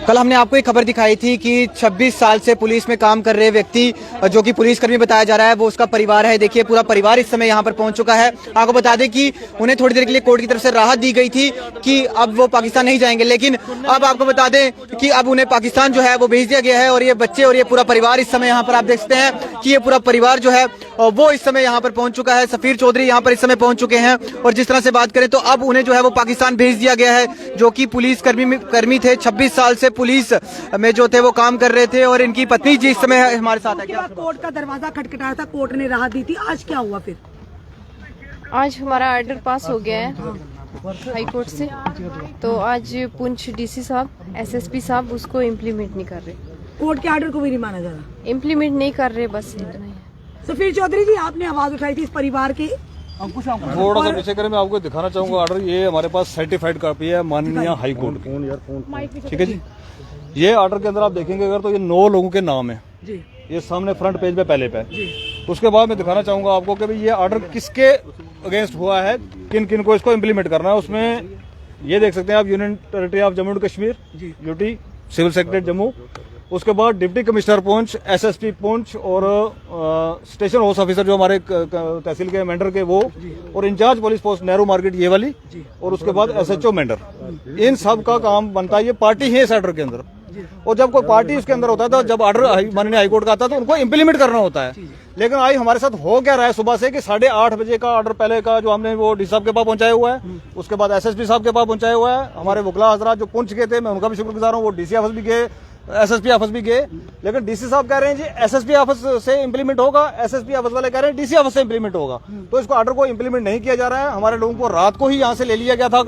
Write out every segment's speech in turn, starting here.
कल हमने आपको एक खबर दिखाई थी कि 26 साल से पुलिस में काम कर रहे व्यक्ति जो कि पुलिसकर्मी बताया जा रहा है वो उसका परिवार है। देखिए पूरा परिवार इस समय यहाँ पर पहुंच चुका है। आपको बता दें कि उन्हें थोड़ी देर के लिए कोर्ट की तरफ से राहत दी गई थी कि अब वो पाकिस्तान नहीं जाएंगे, लेकिन अब आपको बता दें कि अब उन्हें पाकिस्तान जो है वो भेज दिया गया है। और ये बच्चे और ये पूरा परिवार इस समय यहाँ पर आप देख सकते हैं कि ये पूरा परिवार जो है वो इस समय यहाँ पर पहुंच चुका है। सफीर चौधरी यहाँ पर इस समय पहुंच चुके हैं और जिस तरह से बात करें तो अब उन्हें जो है वो पाकिस्तान भेज दिया गया है, जो कि पुलिस कर्मी थे। 26 साल से पुलिस में जो थे वो काम कर रहे थे और इनकी पत्नी जी इस समय हमारे साथ है। कोर्ट का दरवाजा खटखटाया था, कोर्ट ने राहत दी थी, आज क्या हुआ फिर? आज हमारा ऑर्डर पास हो गया है हाई कोर्ट से, तो आज पुंछ डीसी साहब एसएसपी साहब उसको इम्प्लीमेंट नहीं कर रहे। कोर्ट के ऑर्डर को भी नहीं माना जा रहा, इम्प्लीमेंट नहीं कर रहे, बस इतना ही। सफीर चौधरी जी, आपने आवाज उठाई थी इस परिवार की। थोड़ा सा पीछे करें, मैं आपको दिखाना चाहूंगा ऑर्डर। ये हमारे पास सर्टिफाइड कॉपी है माननीय हाई कोर्ट की, ठीक है जी। ये ऑर्डर के अंदर आप देखेंगे अगर तो ये 9 लोगों के नाम है जी। ये सामने फ्रंट पेज पे पहले पे जी। उसके बाद मैं दिखाना चाहूंगा आपको कि भाई ये ऑर्डर किसके अगेंस्ट हुआ है, किन किन को इसको इम्प्लीमेंट करना है। उसमें ये देख सकते हैं आप, union territory of Jammu and Kashmir UT, civil secretary Jammu, उसके बाद deputy commissioner Poonch, SSP Poonch और स्टेशन हाउस ऑफिसर जो हमारे तहसील के मेंढर के वो, और in charge police post Nehru market ये वाली, और उसके बाद एसएचओ मेंढर। इन सब का काम बनता है, ये पार्टी है इस ऑर्डर के अंदर। और जब कोई पार्टी इसके अंदर होता है तो जब ऑर्डर माननीय हाईकोर्ट का आता है तो उनको इम्प्लीमेंट करना होता है। लेकिन आज हमारे साथ हो क्या रहा है सुबह से कि 8:30 बजे का ऑर्डर पहले का जो हमने वो डी साहब के पास पहुंचाया हुआ है, उसके बाद एसएसपी साहब के पास पहुंचाया हुआ है। हमारे वकला हजरात जो पुंछ के थे, मैं उनका भी शुक्रगुजार हूँ, वो डीसी ऑफिस भी गए, एसएसपी ऑफिस भी गए। लेकिन डीसी साहब कह रहे हैं जी एसएसपी ऑफिस से इम्प्लीमेंट होगा, एसएसपी ऑफिस वाले कह रहे हैं डीसी ऑफिस से इम्प्लीमेंट होगा। तो इसको ऑर्डर को इम्प्लीमेंट नहीं किया जा रहा है। हमारे लोगों को रात को ही यहाँ से ले लिया गया था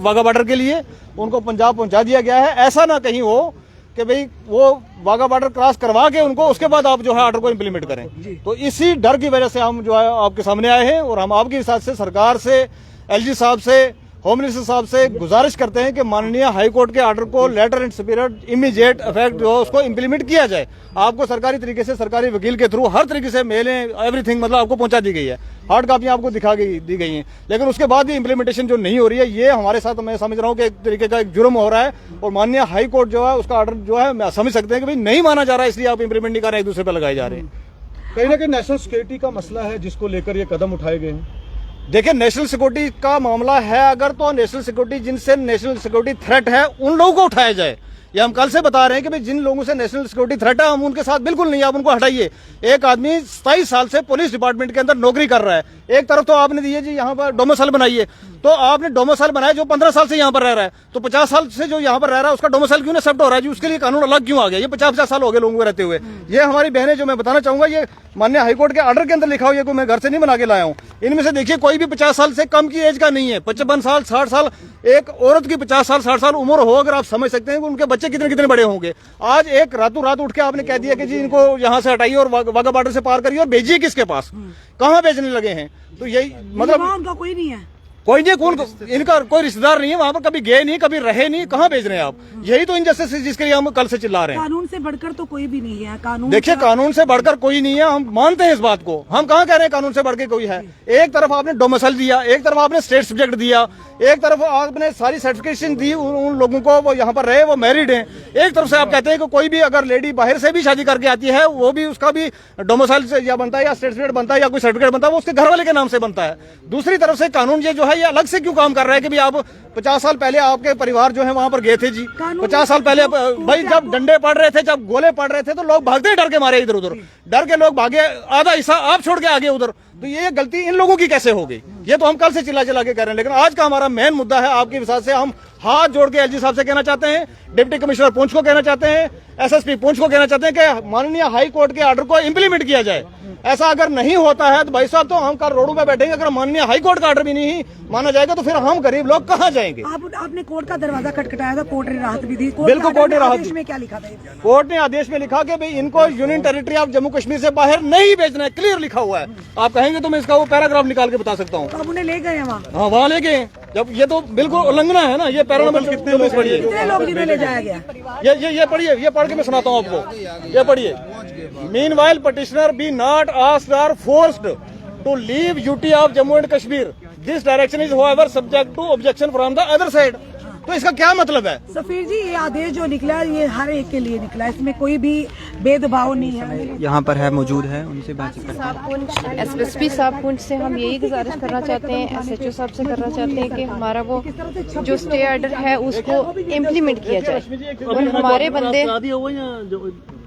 वाघा बॉर्डर के लिए, उनको पंजाब पहुंचा दिया गया है। ऐसा ना कहीं हो कि भाई वो वाघा बॉर्डर क्रॉस करवा के उनको उसके बाद आप जो है ऑर्डर को इम्प्लीमेंट करें। तो इसी डर की वजह से हम जो है आपके सामने आए हैं और हम आपके साथ से सरकार से, एलजी साहब से, होम मिनिस्टर साहब से गुजारिश करते हैं कि माननीय हाईकोर्ट के ऑर्डर को letter and spirit immediate effect जो उसको इम्प्लीमेंट किया जाए। आपको सरकारी तरीके से, सरकारी वकील के थ्रू हर तरीके से मेलें एवरीथिंग मतलब आपको पहुंचा दी गई है, हार्ड कापियां आपको दी गई हैं। लेकिन उसके बाद भी इम्प्लीमेंटेशन जो नहीं हो रही है, ये हमारे साथ मैं समझ रहा हूँ कि एक तरीके का एक जुर्म हो रहा है। और माननीय हाईकोर्ट जो है उसका ऑर्डर जो है मैं समझ सकते हैं कि भाई नहीं माना जा रहा है, इसलिए आप इम्प्लीमेंट नहीं कर रहे हैं, एक दूसरे पर लगाए जा रहे हैं। कहीं ना कहीं नेशनल सिक्योरिटी का मसला है जिसको लेकर ये कदम उठाए गए हैं। देखिए नेशनल सिक्योरिटी का मामला है अगर तो नेशनल सिक्योरिटी, जिनसे नेशनल सिक्योरिटी थ्रेट है उन लोगों को उठाया जाए। ये हम कल से बता रहे हैं कि भाई जिन लोगों से नेशनल सिक्योरिटी थ्रेट है हम उनके साथ बिल्कुल नहीं, आप उनको हटाइए। एक आदमी 27 साल से पुलिस डिपार्टमेंट के अंदर नौकरी कर रहा है। एक तरफ तो आपने दिए जी यहाँ पर डोमिसाइल बनाइए, तो आपने डोमिसाइल बनाया जो 15 साल से यहाँ पर रह रहा है, तो 50 साल से जो यहाँ पर रह रहा है उसका डोमिसाइल क्यों एक्सेप्ट हो रहा है जी? उसके लिए कानून अलग क्यों आ गया? ये 50 साल हो गए लोगों को रहते हुए। ये हमारी बहनें जो मैं बताना चाहूंगा, ये माननीय हाईकोर्ट के ऑर्डर के अंदर लिखा हुआ, ये कोई मैं घर से नहीं बना के लाया हूँ। इनमें से देखिए कोई भी 50 साल से कम की एज का नहीं है। 55 साल 60 साल, एक औरत की 50 साल 60 साल उम्र हो, अगर आप समझ सकते हैं कि उनके बच्चे कितने कितने बड़े होंगे। आज एक रातों रात उठ के आपने कह दिया कि जी इनको यहाँ से हटाइए और वाघा बॉर्डर से पार करिए और भेजिए किसके पास, कहाँ भेजने लगे हैं? तो यही मतलब उनका कोई नहीं है, कोई नहीं, कौन इनका कोई रिश्तेदार नहीं है वहां पर, कभी गए नहीं, कभी रहे नहीं, कहाँ भेज रहे हैं आप? यही तो इनजस्टिस है जिसके लिए हम कल से चिल्ला रहे हैं। कानून से बढ़कर तो कोई भी नहीं है। कानून देखिए कानून से बढ़कर कोई नहीं है, हम मानते हैं इस बात को। हम कहाँ कह रहे हैं कानून से बढ़कर कोई है? एक तरफ आपने डोमिसाइल दिया, एक तरफ आपने स्टेट सब्जेक्ट दिया, एक तरफ आपने सारी सर्टिफिकेशन दी उन लोगों को, वो यहाँ पर रहे, वो मैरिड हैं। एक तरफ से आप कहते हैं कि कोई भी अगर लेडी बाहर से भी शादी करके आती है वो भी उसका भी डोमिसाइल से या बनता है या स्टेट सब्जेक्ट बनता है या कोई सर्टिफिकेट बनता है, वो उसके घर वाले के नाम से बनता है। दूसरी तरफ से कानून ये जो है ये अलग से क्यों काम कर रहा है कि भाई आप 50 साल पहले आपके परिवार जो है वहां पर गए थे जी। 50 साल पहले भाई जब डंडे पड़ रहे थे, जब गोले पड़ रहे थे तो लोग भागते डर के मारे, इधर उधर डर के लोग भागे, आधा हिस्सा आप छोड़ के आगे उधर। तो ये गलती इन लोगों की कैसे हो गई? ये तो हम कल से चिल्ला के कह रहे हैं। लेकिन आज का हमारा मेन मुद्दा है, आपके विश्वास से हम हाथ जोड़ के एलजी साहब से कहना चाहते हैं, डिप्टी कमिश्नर पुंछ को कहना चाहते हैं, एसएसपी पुंछ को कहना चाहते हैं कि माननीय हाई कोर्ट के ऑर्डर को इम्प्लीमेंट किया जाए। ऐसा अगर नहीं होता है तो भाई साहब तो हम कल रोडों पे बैठेंगे। अगर माननीय हाई कोर्ट का ऑर्डर भी नहीं माना जाएगा तो फिर हम गरीब लोग कहाँ जाएंगे? आपने कोर्ट का दरवाजा खटखटाया था, कोर्ट ने राहत भी दी। बिल्कुल, कोर्ट ने राहत दी। में क्या लिखा था? कोर्ट ने आदेश में लिखा कि भाई इनको union territory of Jammu Kashmir से बाहर नहीं भेजना है, क्लियर लिखा हुआ है। आप कहेंगे तो मैं इसका वो पैराग्राफ निकाल के बता सकता हूँ। अब उन्हें ले गए वहाँ? हाँ वहाँ ले गए। जब ये तो बिल्कुल उल्लंघना है ना, ये पैरा नंबर कितने लोग पढ़िए, कितने लोग जिन्हें ले जाया गया? ये पढ़िए, ये पढ़ के मैं सुनाता हूँ आपको, ये पढ़िए। Meanwhile petitioner be not asked or forced to leave UT of Jammu and Kashmir. This direction is however subject to objection from the other side. तो इसका क्या मतलब है? सफीर जी, ये आदेश जो निकला ये हर एक के लिए निकला, इसमें कोई भी भेदभाव नहीं है। यहाँ पर है, मौजूद है, उनसे बातचीत करते हैं। साहब पुंछ, एसएसपी साहब पुंछ से हम यही गुजारिश करना चाहते हैं, एसएचओ साहब से करना चाहते हैं कि हमारा वो जो स्टे ऑर्डर है उसको इम्प्लीमेंट किया जाए और हमारे बंदे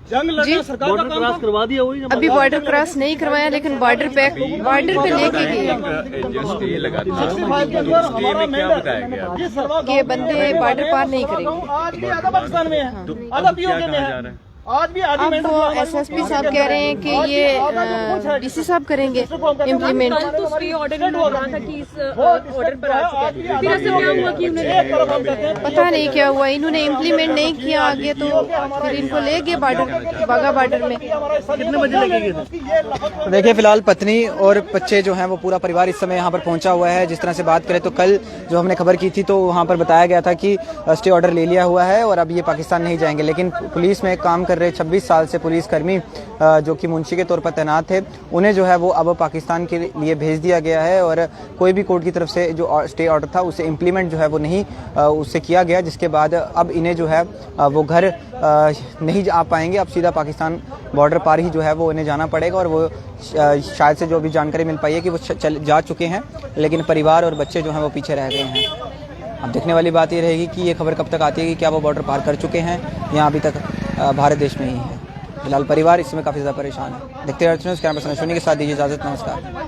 जंग लगा, जी? सरकार का काम क्रॉस करवा दिया वही। अभी बॉर्डर क्रॉस नहीं करवाया, लेकिन बॉर्डर पे लेके गए कि बंदे बॉर्डर पार नहीं करेंगे। आज भी आधा पाकिस्तान में है, आधा पीओके में है। आज भी आधी अब वो एसएसपी साहब कह रहे हैं कि ये डीसी साहब करेंगे इम्प्लीमेंट। तो स्टे ऑर्डर नहीं हो रहा था कि इस ऑर्डर पर आ चुका है, फिर ऐसा क्या हुआ कि उन्होंने पता नहीं क्या हुआ, इन्होंने इम्प्लीमेंट नहीं किया आगे, तो फिर इनको ले गए बॉर्डर, बागा बॉर्डर में। कितने बजे लेके गए थे? तो देखिए फिलहाल पत्नी और बच्चे जो हैं वो पूरा परिवार इस समय यहाँ पर पहुंचा हुआ है। जिस तरह से बात करें तो कल जो हमने खबर की थी तो वहाँ पर बताया गया था कि स्टे ऑर्डर ले लिया हुआ है और अब ये पाकिस्तान नहीं जाएंगे, लेकिन पुलिस में काम कर रहे 26 साल से पुलिसकर्मी जो कि मुंशी के तौर पर तैनात थे, उन्हें जो है वो अब पाकिस्तान के लिए भेज दिया गया है और कोई भी कोर्ट की तरफ से जो स्टे ऑर्डर था उसे इम्प्लीमेंट जो है वो नहीं उससे किया गया, जिसके बाद अब इन्हें जो है वो घर नहीं आ पाएंगे। अब सीधा पाकिस्तान बॉर्डर पार ही जो है वो इन्हें जाना पड़ेगा और वो शायद से जो भी जानकारी मिल पाई है कि वो जा चुके हैं, लेकिन परिवार और बच्चे जो हैं वो पीछे रह गए हैं। अब देखने वाली बात ये रहेगी कि ये खबर कब तक आती है कि क्या वो बॉर्डर पार कर चुके हैं या अभी तक भारत देश में ही है। फिलहाल परिवार इसमें काफ़ी ज़्यादा परेशान है। देखते रहते हैं, कैमरा पर्सन अश्विनी के साथ दीजिए इजाज़त, नमस्कार।